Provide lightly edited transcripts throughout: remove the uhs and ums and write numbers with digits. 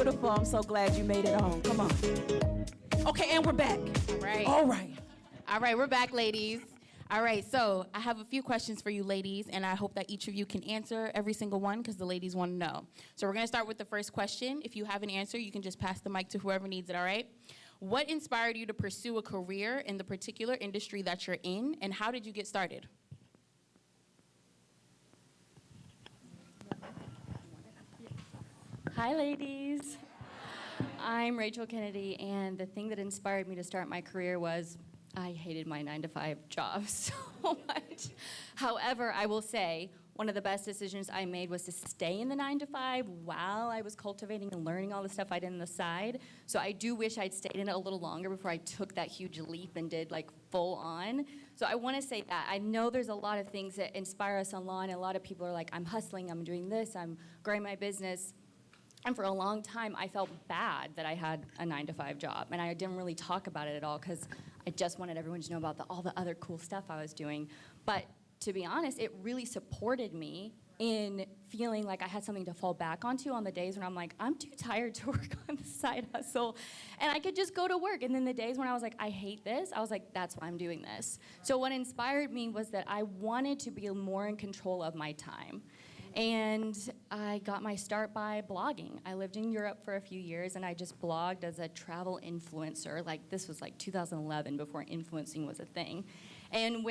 beautiful. I'm so glad you made it home. Come on. Okay, and we're back. All right. All right. All right, we're back, ladies. All right, so I have a few questions for you ladies, and I hope that each of you can answer every single one because the ladies want to know. So we're going to start with the first question. If you have an answer, you can just pass the mic to whoever needs it, all right? What inspired you to pursue a career in the particular industry that you're in, and how did you get started? Hi, ladies. I'm Rachel Kennedy, and the thing that inspired me to start my career was I hated my 9-to-5 job so much. However, I will say one of the best decisions I made was to stay in the 9-to-5 while I was cultivating and learning all the stuff I did on the side. So I do wish I'd stayed in it a little longer before I took that huge leap and did like full on. So I want to say that. I know there's a lot of things that inspire us online. A lot of people are like, I'm hustling, I'm doing this, I'm growing my business. And for a long time, I felt bad that I had a 9-to-5 job. And I didn't really talk about it at all because I just wanted everyone to know about all the other cool stuff I was doing. But to be honest, it really supported me in feeling like I had something to fall back onto on the days when I'm like, I'm too tired to work on the side hustle. And I could just go to work. And then the days when I was like, I hate this, I was like, that's why I'm doing this. So what inspired me was that I wanted to be more in control of my time. And I got my start by blogging. I lived in Europe for a few years, and I just blogged as a travel influencer. Like, this was like 2011, before influencing was a thing. And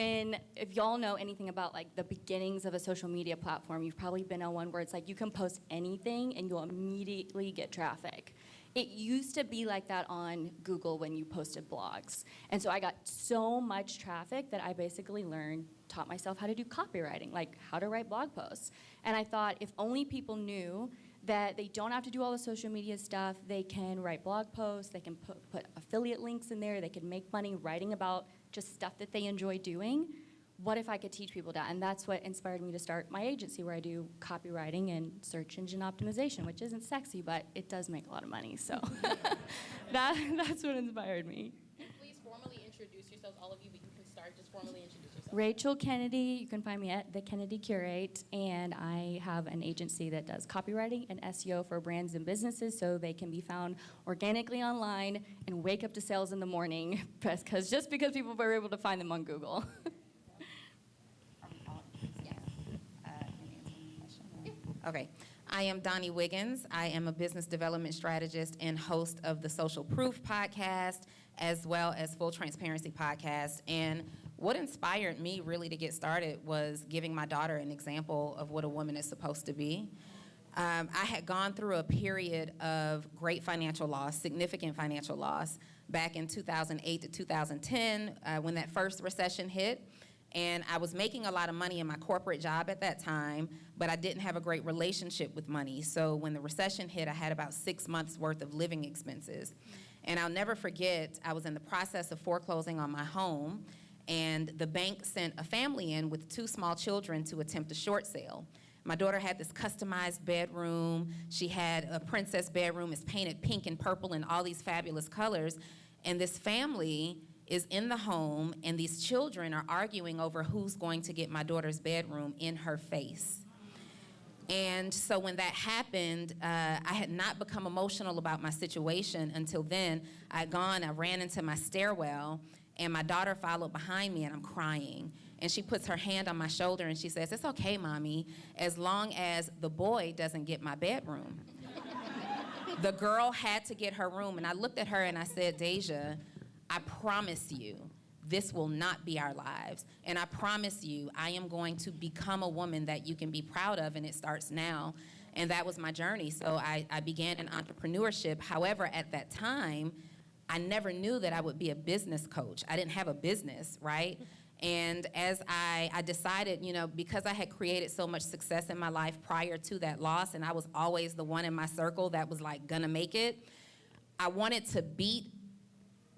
if y'all know anything about like the beginnings of a social media platform, you've probably been on one where it's like you can post anything and you'll immediately get traffic. It used to be like that on Google when you posted blogs. And so I got so much traffic that I basically taught myself how to do copywriting, like how to write blog posts. And I thought if only people knew that they don't have to do all the social media stuff, they can write blog posts, they can put affiliate links in there, they can make money writing about just stuff that they enjoy doing. What if I could teach people that? And that's what inspired me to start my agency, where I do copywriting and search engine optimization, which isn't sexy, but it does make a lot of money. So that's what inspired me. Please formally introduce yourselves, all of you, but you can start. Just formally introduce yourself. Rachel Kennedy, you can find me at The Kennedy Curate, and I have an agency that does copywriting and SEO for brands and businesses so they can be found organically online and wake up to sales in the morning just because people were able to find them on Google. Okay. I am Donnie Wiggins. I am a business development strategist and host of the Social Proof podcast, as well as Full Transparency podcast. And what inspired me really to get started was giving my daughter an example of what a woman is supposed to be. I had gone through a period of great financial loss, significant financial loss, back in 2008 to 2010 when that first recession hit. And I was making a lot of money in my corporate job at that time, but I didn't have a great relationship with money. So when the recession hit, I had about 6 months worth of living expenses. And I'll never forget, I was in the process of foreclosing on my home, and the bank sent a family in with 2 small children to attempt a short sale. My daughter had this customized bedroom. She had a princess bedroom. It's painted pink and purple and all these fabulous colors. And this family is in the home, and these children are arguing over who's going to get my daughter's bedroom in her face. And so when that happened, I had not become emotional about my situation until then. I ran into my stairwell, and my daughter followed behind me, and I'm crying. And she puts her hand on my shoulder, and she says, "It's okay, Mommy, as long as the boy doesn't get my bedroom." The girl had to get her room, and I looked at her and I said, "Deja, I promise you, this will not be our lives. And I promise you, I am going to become a woman that you can be proud of, and it starts now." And that was my journey. So I began in entrepreneurship. However, at that time, I never knew that I would be a business coach. I didn't have a business, right? And as I decided, because I had created so much success in my life prior to that loss, and I was always the one in my circle that was like gonna make it, I wanted to beat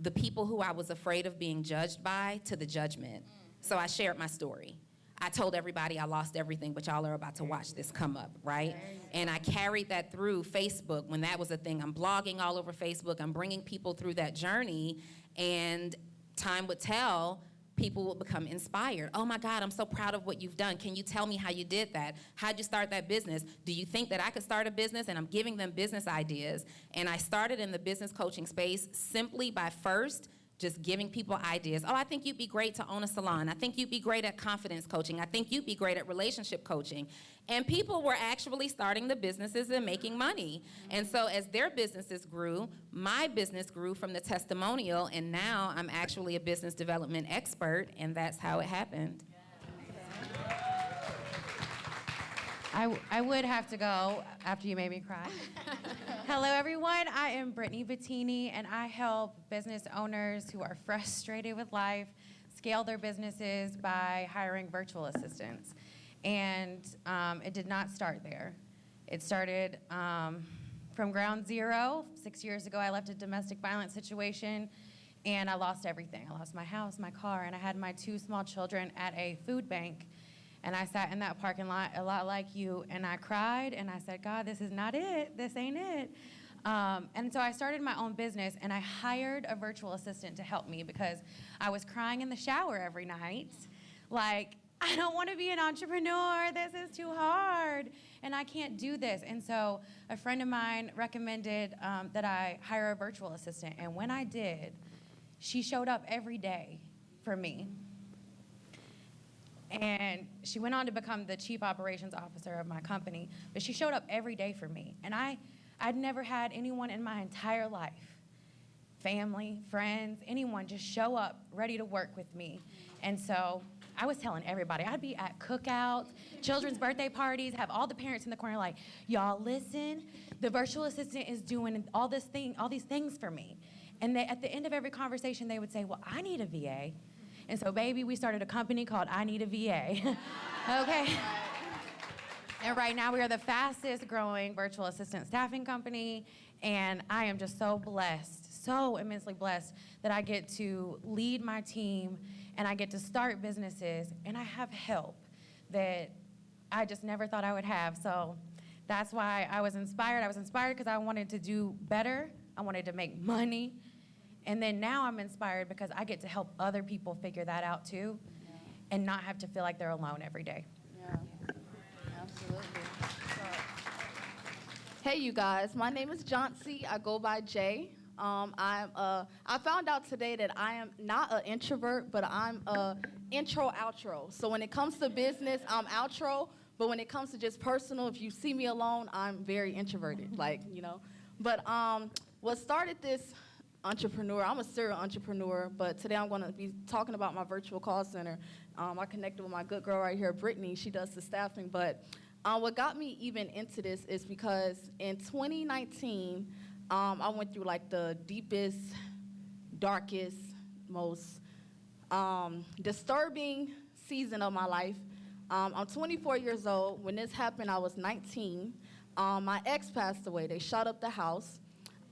the people who I was afraid of being judged by to the judgment. So I shared my story. I told everybody I lost everything, but y'all are about to watch this come up, right? And I carried that through Facebook when that was a thing. I'm blogging all over Facebook. I'm bringing people through that journey, and time would tell, people will become inspired. Oh my God, I'm so proud of what you've done. Can you tell me how you did that? How'd you start that business? Do you think that I could start a business? And I'm giving them business ideas. And I started in the business coaching space simply by first just giving people ideas. Oh, I think you'd be great to own a salon. I think you'd be great at confidence coaching. I think you'd be great at relationship coaching. And people were actually starting the businesses and making money. And so as their businesses grew, my business grew from the testimonial, and now I'm actually a business development expert, and that's how it happened. I would have to go after you made me cry. Hello, everyone. I am Brittany Bettini, and I help business owners who are frustrated with life scale their businesses by hiring virtual assistants. And it did not start there. It started from ground zero. 6 years ago, I left a domestic violence situation, and I lost everything. I lost my house, my car, and I had my 2 small children at a food bank. And I sat in that parking lot a lot like you, and I cried, and I said, God, this is not it. This ain't it. And so I started my own business, and I hired a virtual assistant to help me because I was crying in the shower every night. Like, I don't want to be an entrepreneur. This is too hard, and I can't do this. And so a friend of mine recommended that I hire a virtual assistant, and when I did, she showed up every day for me. And she went on to become the chief operations officer of my company. But she showed up every day for me. And I'd never had anyone in my entire life, family, friends, anyone, just show up ready to work with me. And so I was telling everybody. I'd be at cookouts, children's birthday parties, have all the parents in the corner like, y'all listen, the virtual assistant is doing all these things for me. And at the end of every conversation, they would say, well, I need a VA. And so, baby, we started a company called I Need a VA. Okay? And right now, we are the fastest growing virtual assistant staffing company. And I am just so blessed, so immensely blessed that I get to lead my team and I get to start businesses. And I have help that I just never thought I would have. So that's why I was inspired. I was inspired because I wanted to do better. I wanted to make money. And then now I'm inspired because I get to help other people figure that out too, and not have to feel like they're alone every day. Yeah, absolutely. Hey, you guys. My name is Johnsy. I go by Jay. I found out today that I am not an introvert, but I'm a intro-outro. So when it comes to business, I'm outro. But when it comes to just personal, if you see me alone, I'm very introverted, like, you know. But what started this entrepreneur, I'm a serial entrepreneur, but today I'm going to be talking about my virtual call center. I connected with my good girl right here, Brittany. She does the staffing. But what got me even into this is because in 2019, I went through like the deepest, darkest, most disturbing season of my life. I'm 24 years old. When this happened, I was 19. My ex passed away. They shot up the house.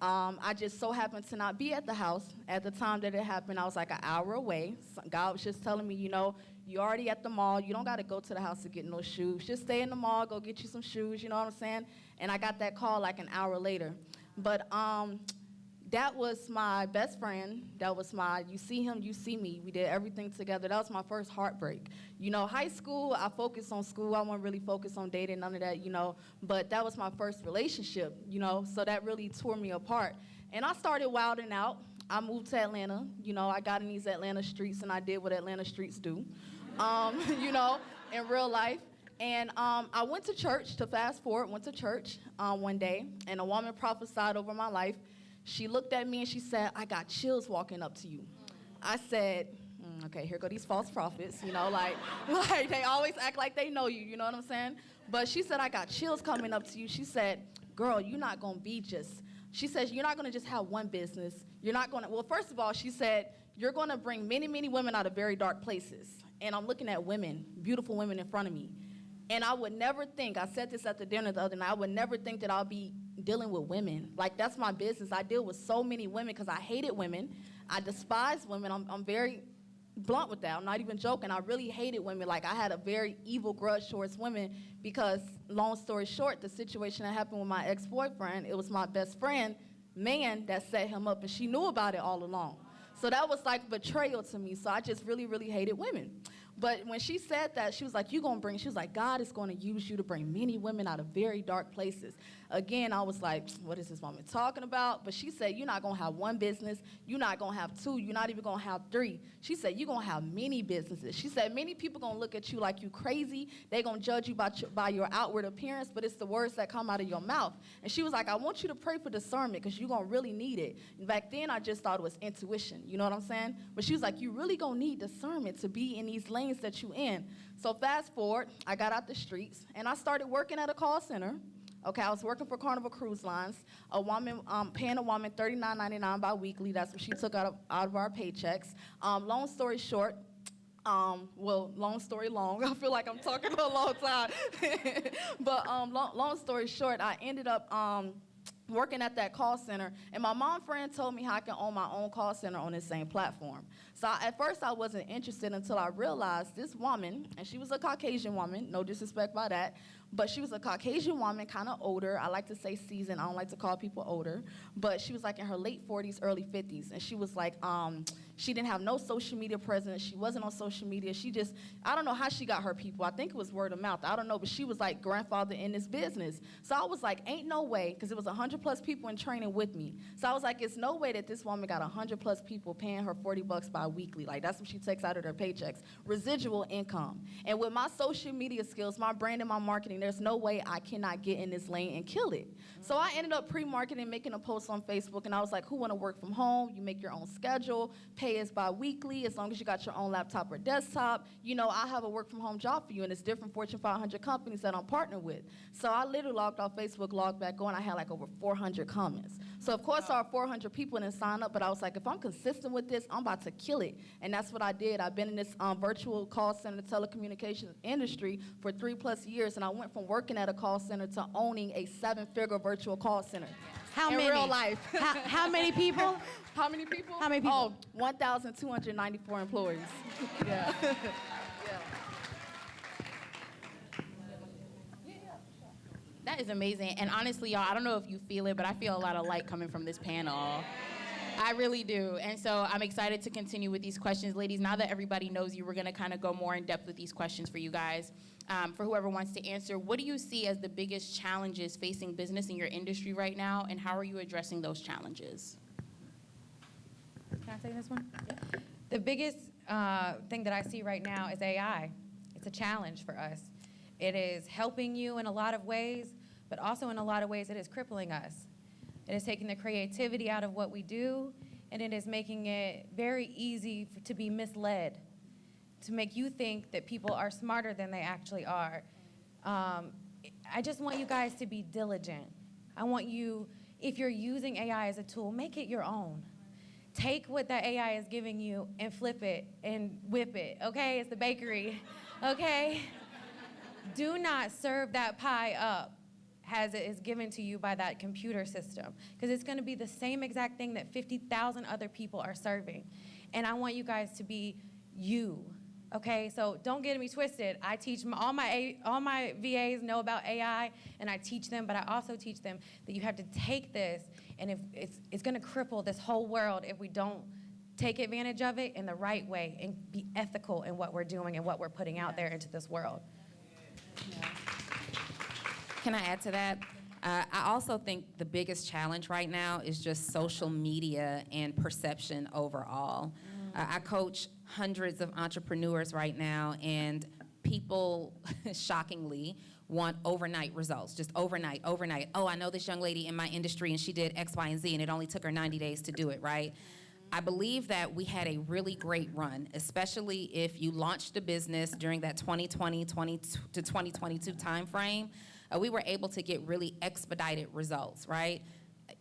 I just so happened to not be at the house. At the time that it happened, I was like an hour away. So God was just telling me, you know, you're already at the mall. You don't got to go to the house to get no shoes. Just stay in the mall, go get you some shoes, you know what I'm saying? And I got that call like an hour later. But that was my best friend. That was my, you see him, you see me. We did everything together. That was my first heartbreak. You know, high school, I focused on school. I wasn't really focused on dating, none of that, you know. But that was my first relationship, you know, so that really tore me apart. And I started wilding out. I moved to Atlanta. You know, I got in these Atlanta streets, and I did what Atlanta streets do, you know, in real life. And I went to church, to fast forward, went to church one day, and a woman prophesied over my life. She looked at me and she said, I got chills walking up to you. I said, okay, here go these false prophets, you know, like they always act like they know you, you know what I'm saying? But she said, I got chills coming up to you. She said, girl, you're not going to be just, she says, you're not going to just have one business. You're not going to, well, first of all, she said, you're going to bring many, many women out of very dark places. And I'm looking at women, beautiful women in front of me. And I would never think, I said this at the dinner the other night, I would never think that I'll be dealing with women. Like, that's my business. I deal with so many women because I hated women. I despise women. I'm very blunt with that. I'm not even joking. I really hated women. Like, I had a very evil grudge towards women because, long story short, the situation that happened with my ex-boyfriend, it was my best friend, man, that set him up, and she knew about it all along. So that was like betrayal to me. So I just really, really hated women. But when she said that, she was like, she was like, God is going to use you to bring many women out of very dark places. Again, I was like, what is this woman talking about? But she said, you're not going to have one business. You're not going to have two. You're not even going to have three. She said, you're going to have many businesses. She said, many people going to look at you like you crazy. They're going to judge you by your outward appearance, but it's the words that come out of your mouth. And she was like, I want you to pray for discernment because you're going to really need it. And back then, I just thought it was intuition. You know what I'm saying? But she was like, you really going to need discernment to be in these lanes that you in. So fast forward, I got out the streets, and I started working at a call center. Okay, I was working for Carnival Cruise Lines, paying a woman $39.99 biweekly. That's what she took out of our paychecks. Long story short, long story long. I feel like I'm talking a long time. But long story short, I ended up working at that call center, and my mom friend told me how I can own my own call center on this same platform. So at first I wasn't interested until I realized this woman, and she was a Caucasian woman, no disrespect by that, but she was a Caucasian woman, kind of older. I like to say seasoned. I don't like to call people older. But she was like in her late 40s, early 50s. And she was like, she didn't have no social media presence. She wasn't on social media. She just, I don't know how she got her people. I think it was word of mouth. I don't know. But she was like grandfather in this business. So I was like, ain't no way, because it was 100 plus people in training with me. So I was like, it's no way that this woman got 100 plus people paying her $40 bi-weekly. Like, that's what she takes out of their paychecks. Residual income. And with my social media skills, my brand and my marketing, there's no way I cannot get in this lane and kill it. So I ended up pre-marketing, making a post on Facebook, and I was like, who want to work from home? You make your own schedule, pay us bi-weekly, as long as you got your own laptop or desktop. You know, I have a work from home job for you, and it's different Fortune 500 companies that I'm partnered with. So I literally logged off Facebook, logged back on, I had like over 400 comments. So of course our 400 people didn't sign up, but I was like, if I'm consistent with this, I'm about to kill it. And that's what I did. I've been in this virtual call center telecommunications industry for 3+ years, and I went from working at a call center to owning a 7-figure virtual call center. How in many? real life. How many people? How many people? How many people? Oh, 1,294 employees. Yeah. That is amazing. And honestly, y'all, I don't know if you feel it, but I feel a lot of light coming from this panel. I really do. And so I'm excited to continue with these questions. Ladies, now that everybody knows you, we're going to kind of go more in depth with these questions for you guys. For whoever wants to answer, what do you see as the biggest challenges facing business in your industry right now, and how are you addressing those challenges? Can I say this one? The biggest thing that I see right now is AI. It's a challenge for us. It is helping you in a lot of ways, but also in a lot of ways it is crippling us. It is taking the creativity out of what we do, and it is making it very easy to be misled, to make you think that people are smarter than they actually are. I just want you guys to be diligent. I want you, if you're using AI as a tool, make it your own. Take what that AI is giving you and flip it and whip it, okay? It's the bakery, okay? Do not serve that pie up as it is given to you by that computer system, because it's going to be the same exact thing that 50,000 other people are serving. And I want you guys to be you, okay? So don't get me twisted. I teach all my VAs know about AI, and I teach them, but I also teach them that you have to take this, and if it's going to cripple this whole world if we don't take advantage of it in the right way and be ethical in what we're doing and what we're putting out there into this world. Yeah. Can I add to that? I also think the biggest challenge right now is just social media and perception overall. I coach hundreds of entrepreneurs right now, and people, shockingly, want overnight results, just overnight. Oh, I know this young lady in my industry, and she did X, Y, and Z, and it only took her 90 days to do it, right? I believe that we had a really great run, especially if you launched a business during that 2020 to 2022 timeframe. We were able to get really expedited results, right?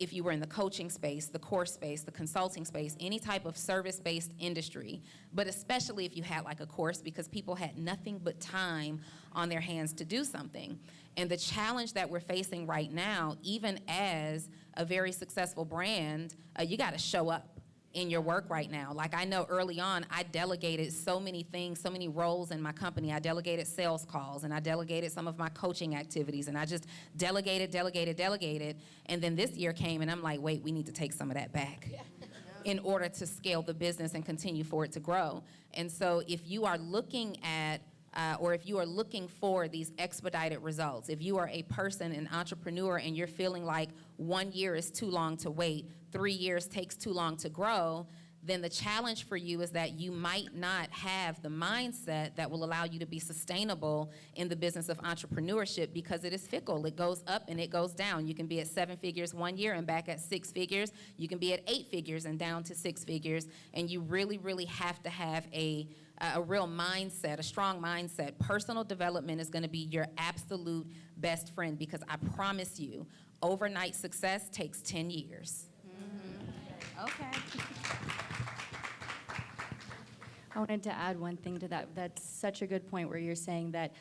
If you were in the coaching space, the course space, the consulting space, any type of service-based industry, but especially if you had like a course, because people had nothing but time on their hands to do something. And the challenge that we're facing right now, even as a very successful brand, you gotta show up in your work right now. Like, I know early on, I delegated so many things, so many roles in my company. I delegated sales calls, and I delegated some of my coaching activities, and I just delegated. And then this year came, and I'm like, wait, we need to take some of that back. in order to scale the business and continue for it to grow. And so if you are looking at or if you are looking for these expedited results, if you are a person, an entrepreneur, and you're feeling like 1 year is too long to wait, 3 years takes too long to grow, then the challenge for you is that you might not have the mindset that will allow you to be sustainable in the business of entrepreneurship, because it is fickle. It goes up and it goes down. You can be at 7 figures 1 year and back at 6 figures. You can be at 8 figures and down to 6 figures. And you really, really have to have a real mindset, a strong mindset. Personal development is going to be your absolute best friend, because I promise you, overnight success takes 10 years. Okay. I wanted to add one thing to that. That's such a good point where you're saying that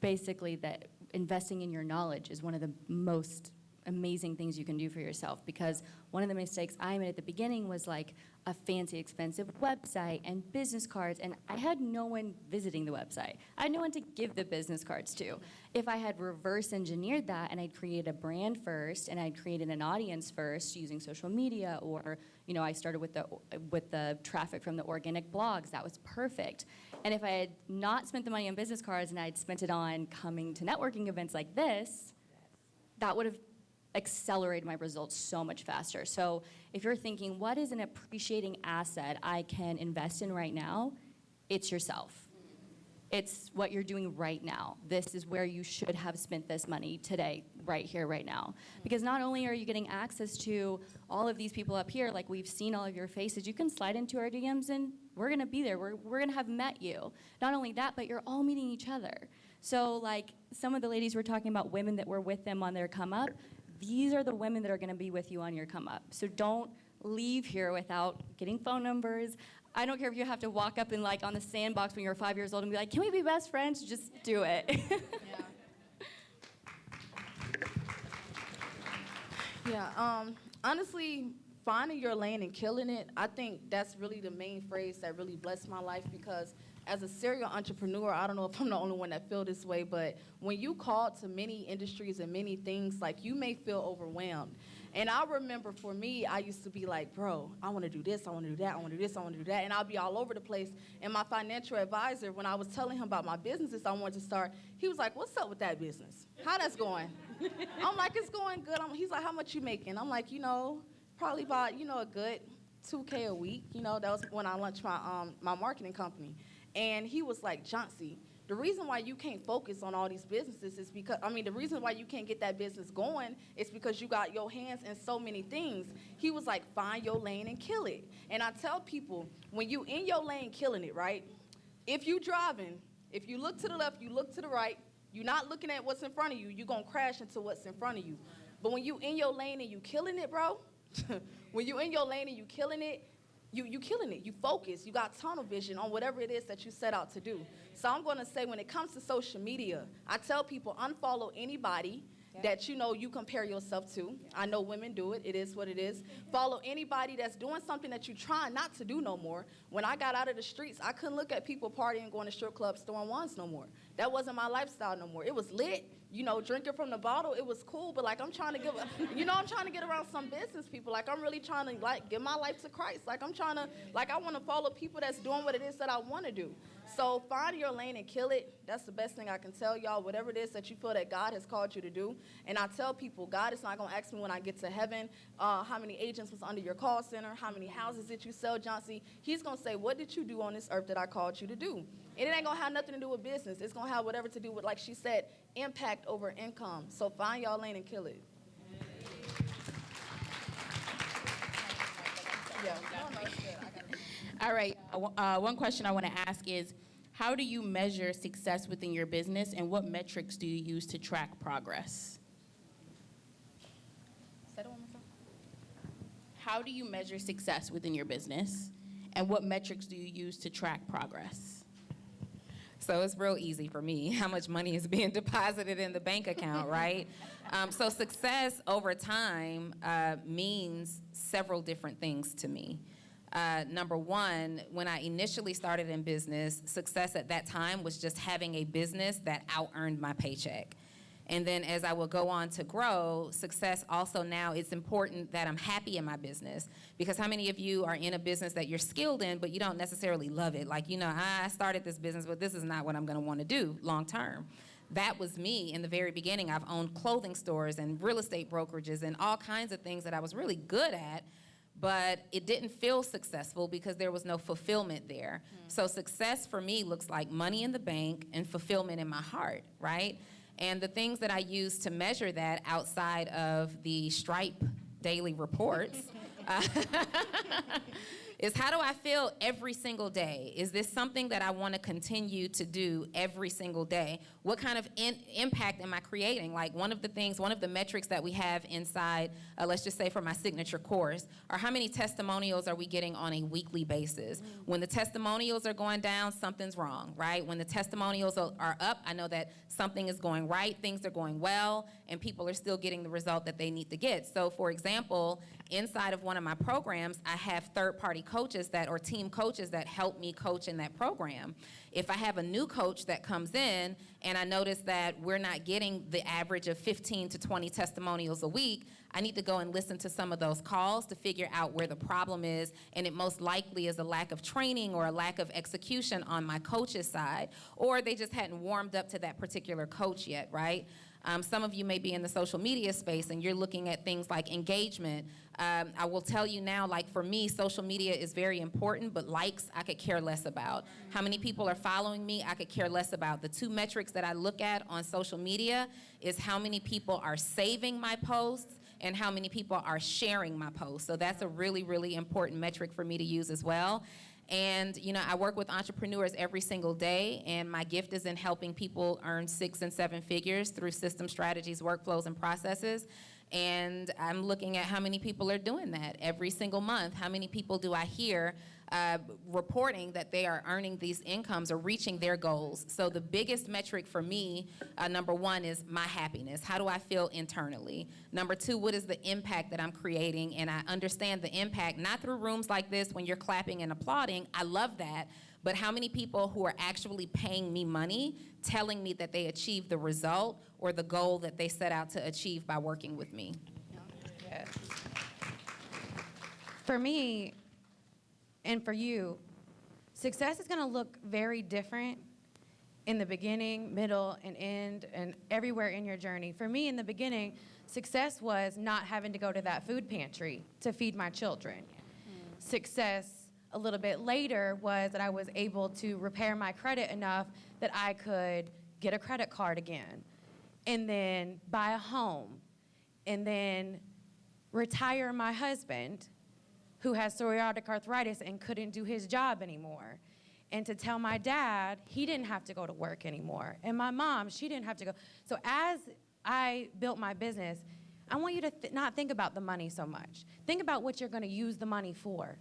basically that investing in your knowledge is one of the most amazing things you can do for yourself, because one of the mistakes I made at the beginning was like a fancy, expensive website and business cards, and I had no one visiting the website. I had no one to give the business cards to. If I had reverse engineered that and I'd created a brand first and I'd created an audience first using social media, or I started with the traffic from the organic blogs, that was perfect. And if I had not spent the money on business cards and I'd spent it on coming to networking events like this, that would have accelerated my results so much faster. So if you're thinking, what is an appreciating asset I can invest in right now? It's yourself. It's what you're doing right now. This is where you should have spent this money today, right here, right now. Because not only are you getting access to all of these people up here, like we've seen all of your faces, you can slide into our DMs and we're gonna be there. We're gonna have met you. Not only that, but you're all meeting each other. So like some of the ladies were talking about women that were with them on their come up. These are the women that are going to be with you on your come up. So don't leave here without getting phone numbers. I don't care if you have to walk up and like on the sandbox when you're 5 years old and be like, can we be best friends? Just do it. Honestly, finding your lane and killing it, I think that's really the main phrase that really blessed my life, because as a serial entrepreneur, I don't know if I'm the only one that feel this way, but when you call to many industries and many things, like you may feel overwhelmed. And I remember for me, I used to be like, bro, I want to do this, I want to do that, I want to do this, I want to do that, and I'll be all over the place. And my financial advisor, when I was telling him about my businesses I wanted to start, he was like, what's up with that business? How that's going? I'm like, it's going good. He's like, how much you making? I'm like, probably about, a good $2K a week. That was when I launched my marketing company. And he was like, Johnsy, the reason why you can't focus on all these businesses is because, the reason why you can't get that business going is because you got your hands in so many things. He was like, find your lane and kill it. And I tell people, when you in your lane killing it, right? If you driving, if you look to the left, you look to the right, you're not looking at what's in front of you, you're going to crash into what's in front of you. But when you in your lane and you killing it, bro, when you in your lane and you killing it, you killing it. You focus. You got tunnel vision on whatever it is that you set out to do. So I'm going to say, when it comes to social media, I tell people, unfollow anybody that you compare yourself to. I know women do it. It is what it is. Follow anybody that's doing something that you're trying not to do no more. When I got out of the streets, I couldn't look at people partying, going to strip clubs, throwing wands no more. That wasn't my lifestyle no more. It was lit. Drinking from the bottle, it was cool, but like I'm trying to get, I'm trying to get around some business people. Like I'm really trying to give my life to Christ. Like I'm trying to, I want to follow people that's doing what it is that I want to do. So find your lane and kill it. That's the best thing I can tell y'all, whatever it is that you feel that God has called you to do. And I tell people, God is not going to ask me when I get to heaven, how many agents was under your call center, how many houses did you sell, Johnsy. He's going to say, what did you do on this earth that I called you to do? And it ain't going to have nothing to do with business. It's going to have whatever to do with, like she said, impact over income. So find y'all lane and kill it. Yeah. No, it's good. I got it. All right. One question I want to ask is, how do you measure success within your business, and what metrics do you use to track progress? Say it one more time. How do you measure success within your business, and what metrics do you use to track progress? So it's real easy for me. How much money is being deposited in the bank account, right? So success over time means several different things to me. Number one, when I initially started in business, success at that time was just having a business that out-earned my paycheck. And then as I will go on to grow, success also now, it's important that I'm happy in my business. Because how many of you are in a business that you're skilled in, but you don't necessarily love it? Like, I started this business, but this is not what I'm gonna wanna do long term. That was me in the very beginning. I've owned clothing stores and real estate brokerages and all kinds of things that I was really good at, but it didn't feel successful because there was no fulfillment there. So success for me looks like money in the bank and fulfillment in my heart, right? And the things that I use to measure that outside of the Stripe daily reports is how do I feel every single day? Is this something that I want to continue to do every single day? What kind of impact am I creating? Like one of the metrics that we have inside, let's just say for my signature course, are how many testimonials are we getting on a weekly basis? When the testimonials are going down, something's wrong, right? When the testimonials are up, I know that something is going right, things are going well, and people are still getting the result that they need to get. So for example, inside of one of my programs, I have third-party coaches or team coaches that help me coach in that program. If I have a new coach that comes in and I notice that we're not getting the average of 15 to 20 testimonials a week, I need to go and listen to some of those calls to figure out where the problem is, and it most likely is a lack of training or a lack of execution on my coach's side, or they just hadn't warmed up to that particular coach yet, right? Some of you may be in the social media space and you're looking at things like engagement. I will tell you now, like for me, social media is very important, but likes I could care less about. How many people are following me, I could care less about. The two metrics that I look at on social media is how many people are saving my posts and how many people are sharing my posts. So that's a really, really important metric for me to use as well. And, I work with entrepreneurs every single day, and my gift is in helping people earn 6 and 7 figures through system strategies, workflows, and processes. And I'm looking at how many people are doing that every single month. How many people do I hear reporting that they are earning these incomes or reaching their goals? So the biggest metric for me, number one, is my happiness. How do I feel internally? Number two, what is the impact that I'm creating? And I understand the impact, not through rooms like this when you're clapping and applauding. I love that. But how many people who are actually paying me money, telling me that they achieved the result or the goal that they set out to achieve by working with me? Yes. For me, and for you, success is going to look very different in the beginning, middle, and end, and everywhere in your journey. For me, in the beginning, success was not having to go to that food pantry to feed my children. Success a little bit later was that I was able to repair my credit enough that I could get a credit card again, and then buy a home, and then retire my husband, who has psoriatic arthritis and couldn't do his job anymore. And to tell my dad he didn't have to go to work anymore. And my mom, she didn't have to go. So as I built my business, I want you to not think about the money so much. Think about what you're gonna use the money for.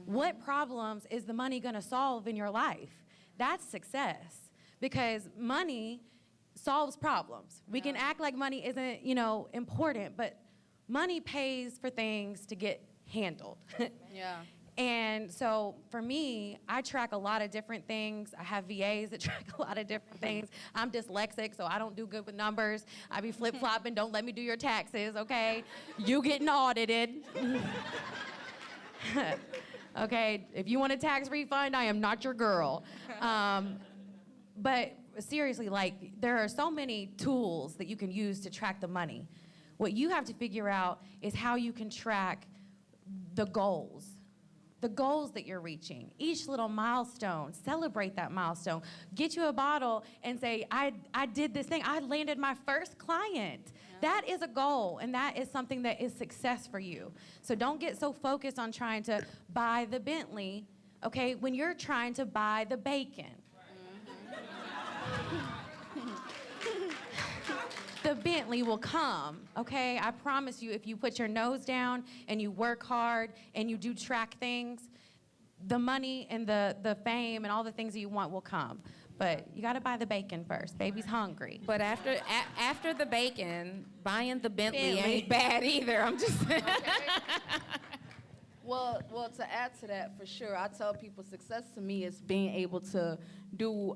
What problems is the money gonna solve in your life? That's success. Because money solves problems. We can act like money isn't, important, but money pays for things to get handled. Yeah. And so for me, I track a lot of different things. I have VAs that track a lot of different things. I'm dyslexic, so I don't do good with numbers. I be flip-flopping, don't let me do your taxes, okay? You getting audited. Okay, if you want a tax refund, I am not your girl. But seriously, there are so many tools that you can use to track the money. What you have to figure out is how you can track the goals that you're reaching. Each little milestone, celebrate that milestone. Get you a bottle and say, I did this thing. I landed my first client. That is a goal, and that is something that is success for you. So don't get so focused on trying to buy the Bentley, okay, when you're trying to buy the bacon. The Bentley will come, okay? I promise you, if you put your nose down and you work hard and you do track things, the money and the fame and all the things that you want will come. But you gotta buy the bacon first. Baby's hungry. But after the bacon, buying the Bentley ain't bad either. I'm just saying. Well, to add to that, for sure, I tell people success to me is being able to do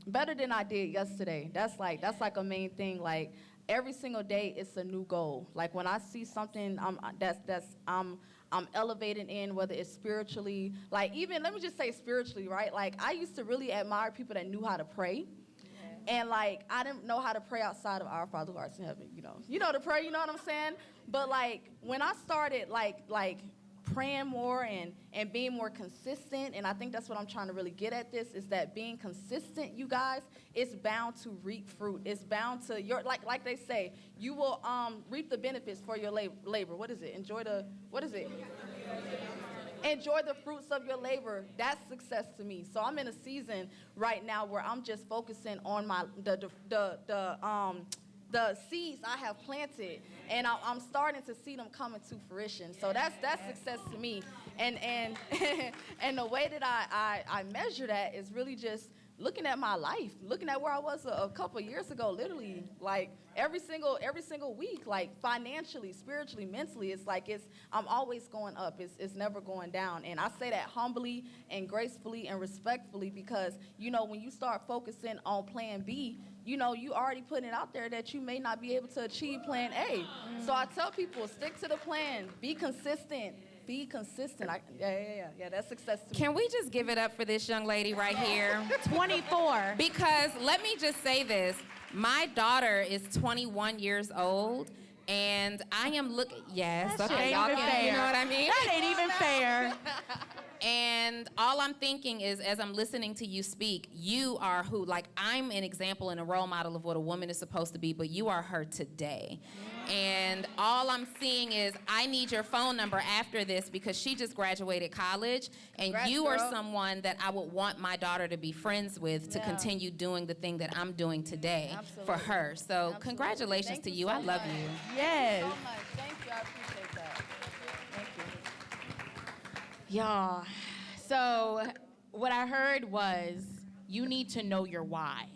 better than I did yesterday. That's like a main thing. Like, every single day it's a new goal. Like when I see something I'm elevating in, whether it's spiritually, like even, let me just say spiritually, right? Like I used to really admire people that knew how to pray. And like, I didn't know how to pray outside of Our Father who art in heaven, You know to pray, you know what I'm saying? But like, when I started like praying more and being more consistent, and I think that's what I'm trying to really get at this, is that being consistent, you guys, it's bound to reap fruit. It's bound to, like they say, you will reap the benefits for your labor. What is it? Enjoy the fruits of your labor. That's success to me. So I'm in a season right now where I'm just focusing on the seeds I have planted, and I'm starting to see them come into fruition. So that's success to me. And and the way that I measure that is really just looking at my life, looking at where I was a couple years ago, literally, like every single week, like financially, spiritually, mentally, I'm always going up. It's never going down. And I say that humbly and gracefully and respectfully because, when you start focusing on plan B, you already putting it out there that you may not be able to achieve plan A. So I tell people, stick to the plan, be consistent. Be consistent. Yeah, that's success to me. Can we just give it up for this young lady right here? 24. Because let me just say this. My daughter is 21 years old, and I am looking, yes, That okay, shit y'all ain't even can, you fair. know what I mean? That ain't even fair. And all I'm thinking is, as I'm listening to you speak, you are who, like, I'm an example and a role model of what a woman is supposed to be, but you are her today. And all I'm seeing is, I need your phone number after this because she just graduated college, and Congrats, you are girl. someone that I would want my daughter to be friends with to Yeah. continue doing the thing that I'm doing today for Absolutely. her. So Absolutely. congratulations Thank to you you. so I love much. you. Yes. So much. Thank you. I appreciate that. Thank you. Y'all, so what I heard was you need to know your why.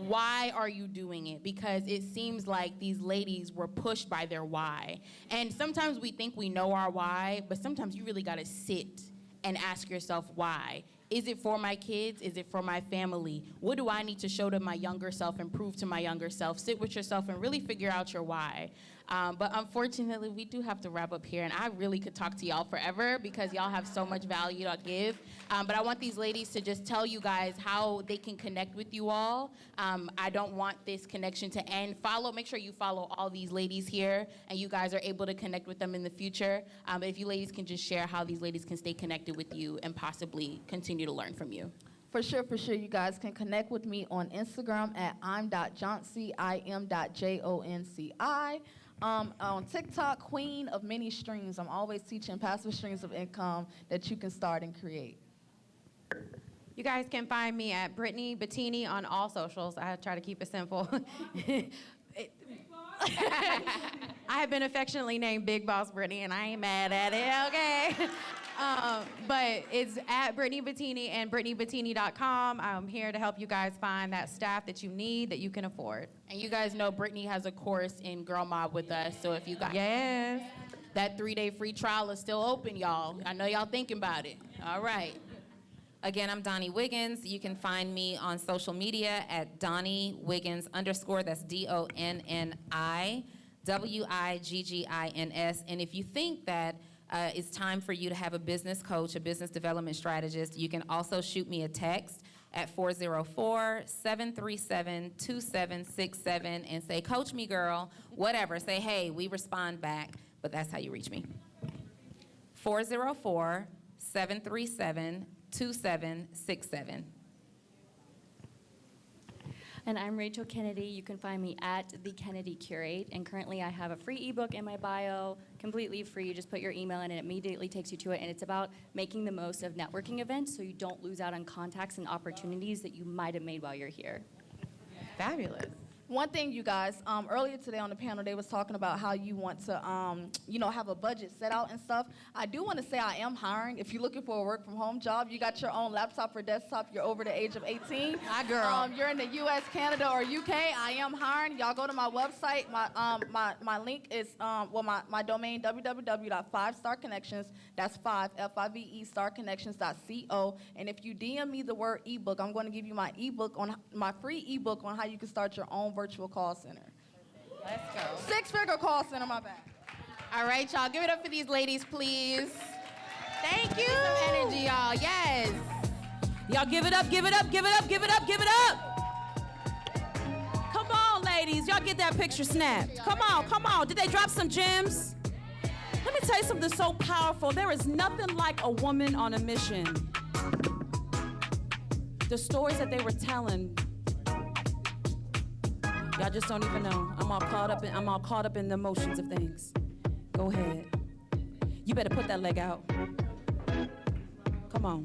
Why are you doing it? Because it seems like these ladies were pushed by their why. And sometimes we think we know our why, but sometimes you really gotta sit and ask yourself why. Is it for my kids? Is it for my family? What do I need to show to my younger self and prove to my younger self? Sit with yourself and really figure out your why. But unfortunately, we do have to wrap up here, and I really could talk to y'all forever because y'all have so much value to give. But I want these ladies to just tell you guys how they can connect with you all. I don't want this connection to end. Make sure you follow all these ladies here, and you guys are able to connect with them in the future. But if you ladies can just share how these ladies can stay connected with you and possibly continue to learn from you. For sure, you guys can connect with me on Instagram at im.jonci, im.jonci. On TikTok, Queen of Many Streams. I'm always teaching passive streams of income that you can start and create. You guys can find me at Brittany Bettini on all socials. I try to keep it simple. I have been affectionately named Big Boss Brittany, and I ain't mad at it, okay? But it's at Brittany Bettini and BrittanyBettini.com. I'm here to help you guys find that staff that you need, that you can afford. And you guys know Brittany has a course in Girl Mob with us, so if you guys... Yes. That 3-day free trial is still open, y'all. I know y'all thinking about it. All right. Again, I'm Donnie Wiggins. You can find me on social media at Donnie Wiggins _. That's DONNIWIGGINS. And if you think that it's time for you to have a business coach, a business development strategist, you can also shoot me a text at 404-737-2767 and say, "Coach me, girl," whatever. Say, hey, we respond back, but that's how you reach me. 404-737-2767. And I'm Rachel Kennedy. You can find me at The Kennedy Curate. And currently I have a free ebook in my bio, completely free. You just put your email in and it immediately takes you to it. And it's about making the most of networking events so you don't lose out on contacts and opportunities that you might have made while you're here. Fabulous. One thing, you guys, earlier today on the panel, they was talking about how you want to, have a budget set out and stuff. I do want to say I am hiring. If you're looking for a work-from-home job, you got your own laptop or desktop, you're over the age of 18. Hi, girl. You're in the U.S., Canada, or UK, I am hiring. Y'all go to my website. My link is, my domain, www.5starconnections, that's 5, F-I-V-E, starconnections.co. And if you DM me the word ebook, I'm going to give you my free ebook on how you can start your own virtual call center. Let's go. Six-figure call center, my bad. All right, y'all. Give it up for these ladies, please. Thank you. Some energy, y'all. Yes. Y'all give it up, give it up, give it up, give it up, give it up. Come on, ladies. Y'all get that picture snapped. Come on, come on. Did they drop some gems? Let me tell you something so powerful. There is nothing like a woman on a mission. The stories that they were telling, y'all just don't even know. I'm all caught up in the emotions of things. Go ahead. You better put that leg out. Come on.